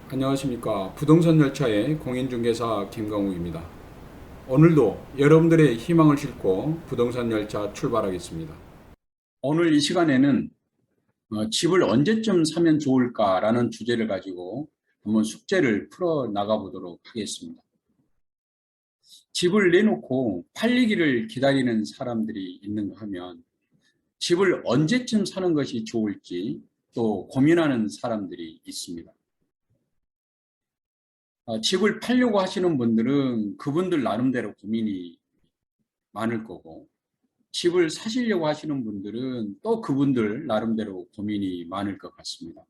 안녕하십니까. 부동산 열차의 공인중개사 김강욱입니다. 오늘도 여러분들의 희망을 싣고 부동산 열차 출발하겠습니다. 오늘 이 시간에는 집을 언제쯤 사면 좋을까라는 주제를 가지고 한번 숙제를 풀어 나가 보도록 하겠습니다. 집을 내놓고 팔리기를 기다리는 사람들이 있는가 하면 집을 언제쯤 사는 것이 좋을지 또 고민하는 사람들이 있습니다. 집을 팔려고 하시는 분들은 그분들 나름대로 고민이 많을 거고, 집을 사시려고 하시는 분들은 또 그분들 나름대로 고민이 많을 것 같습니다.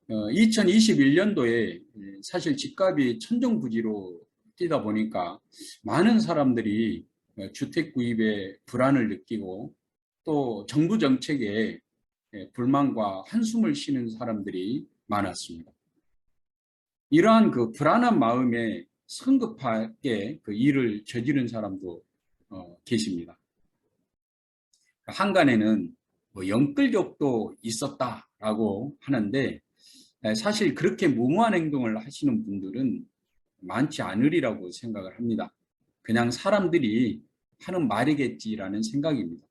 2021년도에 사실 집값이 천정부지로 뛰다 보니까 많은 사람들이 주택 구입에 불안을 느끼고 또 정부 정책에 불만과 한숨을 쉬는 사람들이 많았습니다. 이러한 그 불안한 마음에 성급하게 그 일을 저지른 사람도 계십니다. 한간에는 뭐 영끌격도 있었다라고 하는데 사실 그렇게 무모한 행동을 하시는 분들은 많지 않으리라고 생각을 합니다. 그냥 사람들이 하는 말이겠지라는 생각입니다.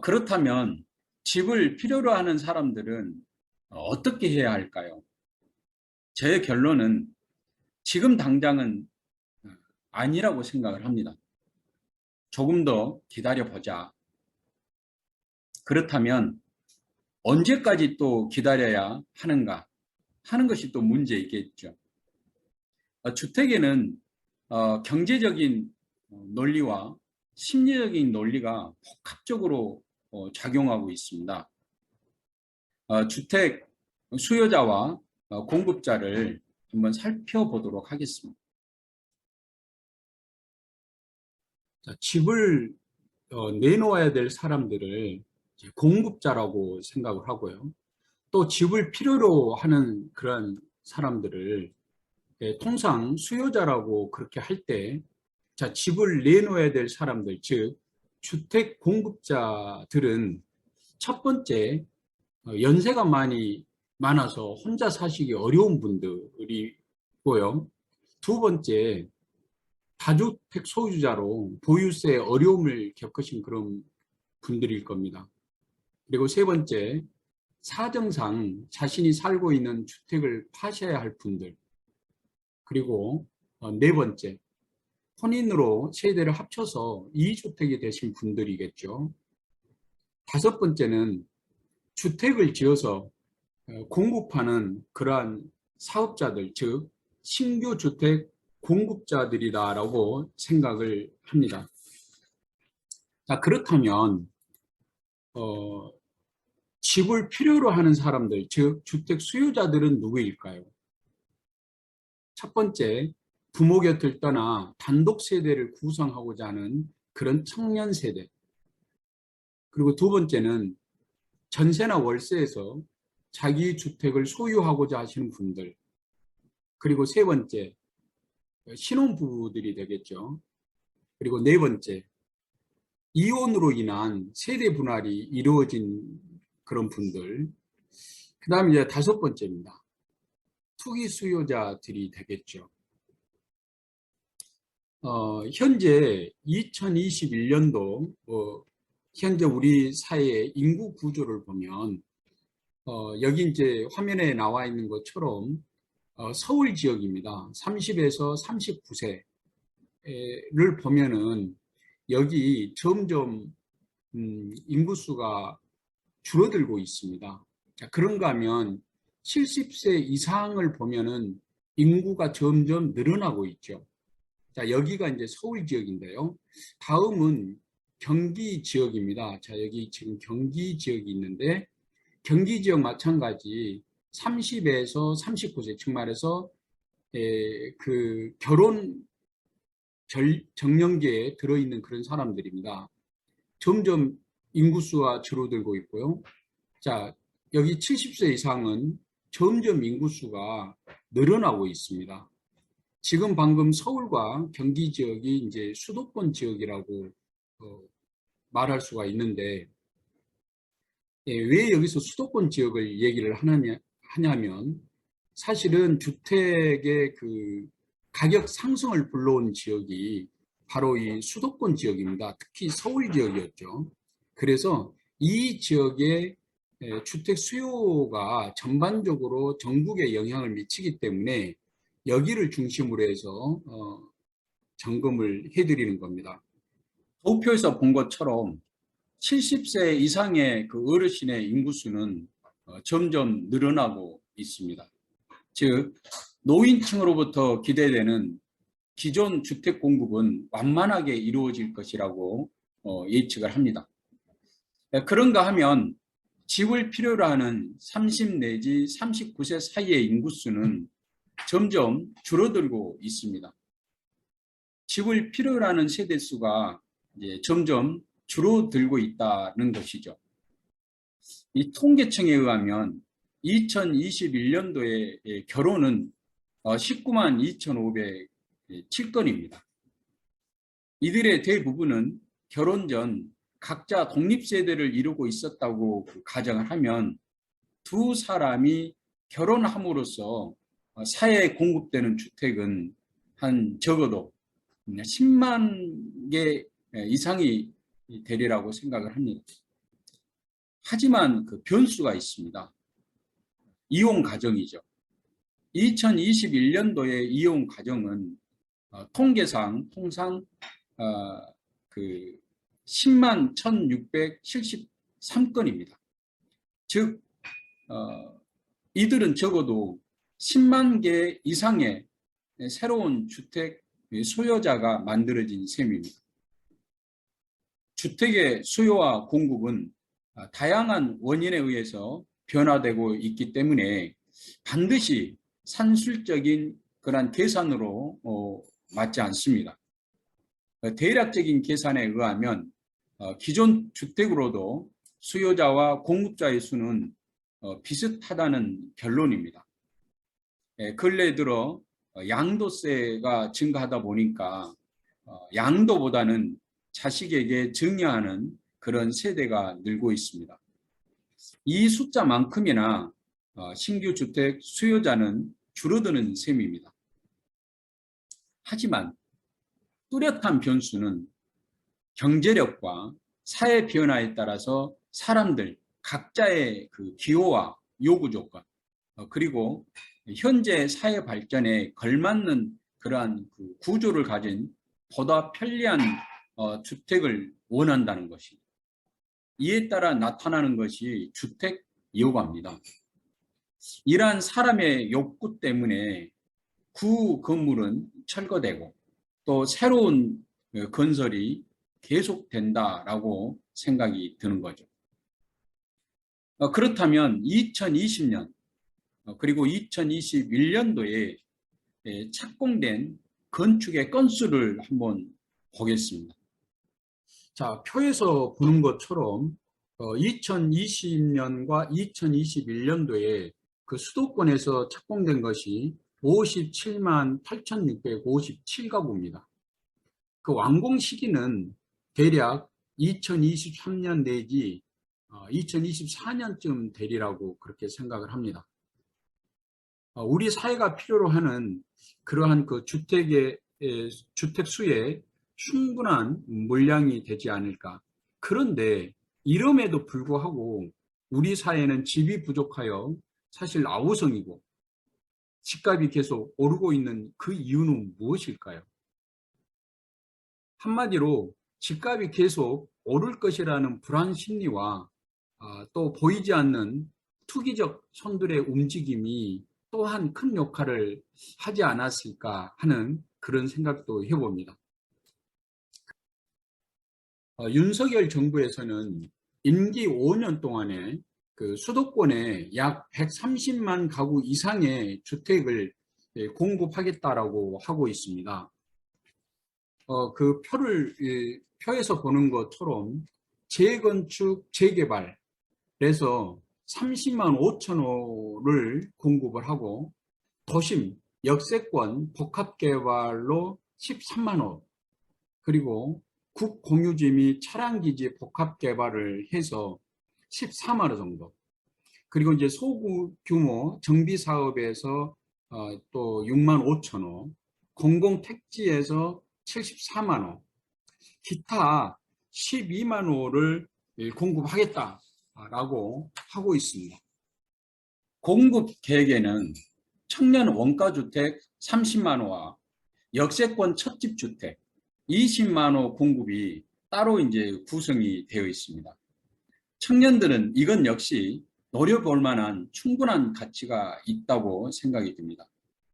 그렇다면 집을 필요로 하는 사람들은 어떻게 해야 할까요? 제 결론은 지금 당장은 아니라고 생각을 합니다. 조금 더 기다려보자. 그렇다면 언제까지 또 기다려야 하는가 하는 것이 또 문제이겠죠. 주택에는 경제적인 논리와 심리적인 논리가 복합적으로 작용하고 있습니다. 주택 수요자와 공급자를 한번 살펴보도록 하겠습니다. 자, 집을 내놓아야 될 사람들을 이제 공급자라고 생각을 하고요. 또 집을 필요로 하는 그런 사람들을 통상 수요자라고 그렇게 할 때, 자, 집을 내놓아야 될 사람들, 즉, 주택 공급자들은 첫 번째, 연세가 많아서 혼자 사시기 어려운 분들이고요. 두 번째, 다주택 소유자로 보유세에 어려움을 겪으신 그런 분들일 겁니다. 그리고 세 번째, 사정상 자신이 살고 있는 주택을 파셔야 할 분들. 그리고 네 번째, 혼인으로 세대를 합쳐서 2주택이 되신 분들이겠죠. 다섯 번째는 주택을 지어서 공급하는 그러한 사업자들, 즉 신규 주택 공급자들이다라고 생각을 합니다. 자, 그렇다면 어, 집을 필요로 하는 사람들, 즉 주택 수요자들은 누구일까요? 첫 번째, 부모 곁을 떠나 단독 세대를 구성하고자 하는 그런 청년 세대. 그리고 두 번째는 전세나 월세에서 자기 주택을 소유하고자 하시는 분들. 그리고 세 번째, 신혼부부들이 되겠죠. 그리고 네 번째, 이혼으로 인한 세대 분할이 이루어진 그런 분들. 그 다음에 이제 다섯 번째입니다. 투기 수요자들이 되겠죠. 현재 2021년도 현재 우리 사회의 인구 구조를 보면 여기 이제 화면에 나와 있는 것처럼 서울 지역입니다. 30에서 39세를 보면은 여기 점점 인구수가 줄어들고 있습니다. 자, 그런가 하면 70세 이상을 보면은 인구가 점점 늘어나고 있죠. 자, 여기가 이제 서울 지역인데요. 다음은 경기 지역입니다. 자, 여기 지금 경기 지역이 있는데, 경기 지역 마찬가지 30에서 39세, 즉 말해서, 그 결혼 정년기에 들어있는 그런 사람들입니다. 점점 인구수가 줄어들고 있고요. 자, 여기 70세 이상은 점점 인구수가 늘어나고 있습니다. 지금 방금 서울과 경기 지역이 이제 수도권 지역이라고 말할 수가 있는데, 왜 여기서 수도권 지역을 얘기를 하냐면 사실은 주택의 그 가격 상승을 불러온 지역이 바로 이 수도권 지역입니다. 특히 서울 지역이었죠. 그래서 이 지역의 주택 수요가 전반적으로 전국에 영향을 미치기 때문에 여기를 중심으로 해서 점검을 해드리는 겁니다. 도표에서 본 것처럼 70세 이상의 그 어르신의 인구수는 점점 늘어나고 있습니다. 즉, 노인층으로부터 기대되는 기존 주택 공급은 완만하게 이루어질 것이라고 예측을 합니다. 그런가 하면 집을 필요로 하는 30 내지 39세 사이의 인구수는 점점 줄어들고 있습니다. 집을 필요로 하는 세대수가 이제 점점 줄어들고 있다는 것이죠. 이 통계청에 의하면 2021년도에 결혼은 19만 2,507건입니다. 이들의 대부분은 결혼 전 각자 독립세대를 이루고 있었다고 가정을 하면 두 사람이 결혼함으로써 사회에 공급되는 주택은 한 적어도 10만 개 이상이 되리라고 생각을 합니다. 하지만 그 변수가 있습니다. 이용 가정이죠. 2021년도의 이용 가정은 통계상 통상 그 10만 1,673건입니다. 즉 이들은 적어도 10만 개 이상의 새로운 주택 소유자가 만들어진 셈입니다. 주택의 수요와 공급은 다양한 원인에 의해서 변화되고 있기 때문에 반드시 산술적인 그런 계산으로 맞지 않습니다. 대략적인 계산에 의하면 기존 주택으로도 수요자와 공급자의 수는 비슷하다는 결론입니다. 근래 들어 양도세가 증가하다 보니까 양도보다는 자식에게 증여하는 그런 세대가 늘고 있습니다. 이 숫자만큼이나 신규 주택 수요자는 줄어드는 셈입니다. 하지만 뚜렷한 변수는 경제력과 사회 변화에 따라서 사람들 각자의 그 기호와 요구 조건 그리고 현재 사회 발전에 걸맞는 그러한 그 구조를 가진 보다 편리한 주택을 원한다는 것입니다. 이에 따라 나타나는 것이 주택 여가입니다. 이러한 사람의 욕구 때문에 구 건물은 철거되고 또 새로운 건설이 계속된다라고 생각이 드는 거죠. 그렇다면 2020년 그리고 2021년도에 착공된 건축의 건수를 한번 보겠습니다. 자, 표에서 보는 것처럼 2020년과 2021년도에 그 수도권에서 착공된 것이 57만 8,657가구입니다. 그 완공 시기는 대략 2023년 내지 2024년쯤 되리라고 그렇게 생각을 합니다. 우리 사회가 필요로 하는 그러한 그 주택 수의 충분한 물량이 되지 않을까. 그런데 이름에도 불구하고 우리 사회는 집이 부족하여 사실 아우성이고 집값이 계속 오르고 있는 그 이유는 무엇일까요? 한마디로 집값이 계속 오를 것이라는 불안 심리와 또 보이지 않는 투기적 손들의 움직임이 또한 큰 역할을 하지 않았을까 하는 그런 생각도 해봅니다. 윤석열 정부에서는 임기 5년 동안에 그 수도권에 약 130만 가구 이상의 주택을 공급하겠다라고 하고 있습니다. 그 표에서 보는 것처럼 재건축, 재개발에서 30만 5천 호를 공급을 하고 도심, 역세권, 복합개발로 13만 호 그리고 국공유지 및 차량기지 복합개발을 해서 14만 호 정도 그리고 이제 소규모 정비 사업에서 또 6만 5천 호, 공공택지에서 74만 호, 기타 12만 호를 공급하겠다라고 하고 있습니다. 공급 계획에는 청년 원가주택 30만 호와 역세권 첫집주택 20만 호 공급이 따로 이제 구성이 되어 있습니다. 청년들은 이건 역시 노려볼 만한 충분한 가치가 있다고 생각이 듭니다.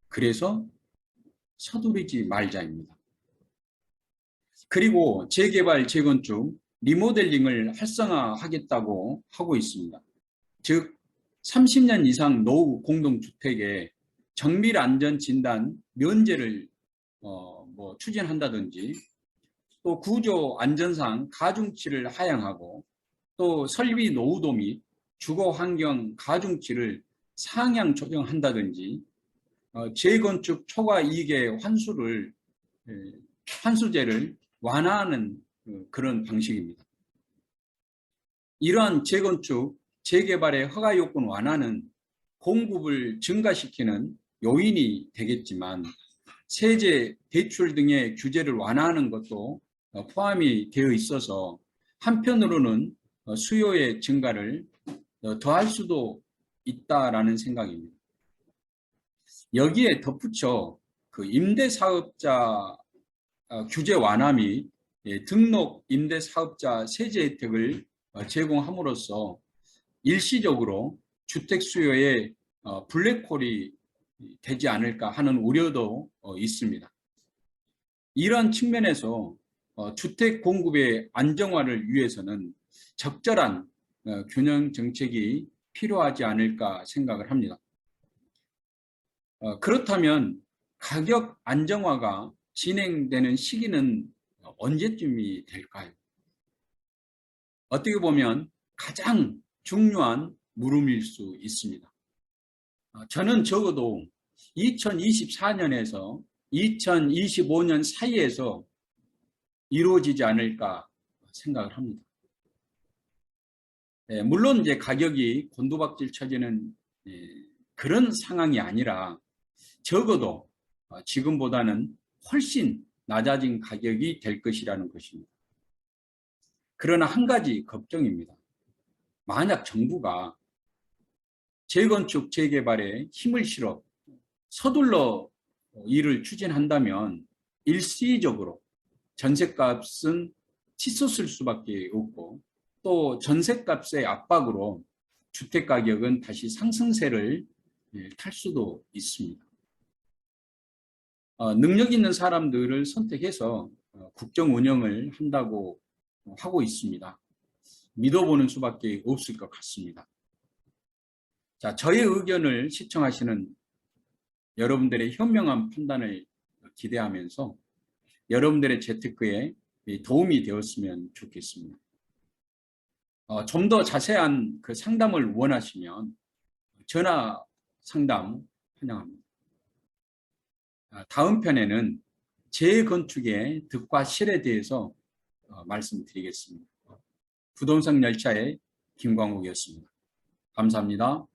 그래서 서두르지 말자입니다. 그리고 재개발, 재건축, 리모델링을 활성화하겠다고 하고 있습니다. 즉 30년 이상 노후 공동주택에 정밀안전진단 면제를 추진한다든지, 또 구조 안전상 가중치를 하향하고, 또 설비 노후도 및 주거환경 가중치를 상향 조정한다든지, 재건축 초과 이익의 환수제를 완화하는 그런 방식입니다. 이러한 재건축, 재개발의 허가 요건 완화는 공급을 증가시키는 요인이 되겠지만, 세제, 대출 등의 규제를 완화하는 것도 포함이 되어 있어서 한편으로는 수요의 증가를 더할 수도 있다라는 생각입니다. 여기에 덧붙여 그 임대사업자 규제 완화 및 등록 임대사업자 세제 혜택을 제공함으로써 일시적으로 주택 수요에 블랙홀이 되지 않을까 하는 우려도 있습니다. 이러한 측면에서 주택 공급의 안정화를 위해서는 적절한 균형 정책이 필요하지 않을까 생각을 합니다. 그렇다면 가격 안정화가 진행되는 시기는 언제쯤이 될까요? 어떻게 보면 가장 중요한 물음일 수 있습니다. 저는 적어도 2024년에서 2025년 사이에서 이루어지지 않을까 생각을 합니다. 물론 이제 가격이 곤두박질 쳐지는 그런 상황이 아니라 적어도 지금보다는 훨씬 낮아진 가격이 될 것이라는 것입니다. 그러나 한 가지 걱정입니다. 만약 정부가 재건축, 재개발에 힘을 실어 서둘러 일을 추진한다면 일시적으로 전셋값은 치솟을 수밖에 없고, 또 전셋값의 압박으로 주택가격은 다시 상승세를 탈 수도 있습니다. 능력 있는 사람들을 선택해서 국정 운영을 한다고 하고 있습니다. 믿어보는 수밖에 없을 것 같습니다. 자, 저의 의견을 시청하시는 여러분들의 현명한 판단을 기대하면서 여러분들의 재테크에 도움이 되었으면 좋겠습니다. 좀 더 자세한 그 상담을 원하시면 전화 상담 환영합니다. 다음 편에는 재건축의 득과 실에 대해서 말씀드리겠습니다. 부동산 열차의 김광욱이었습니다. 감사합니다.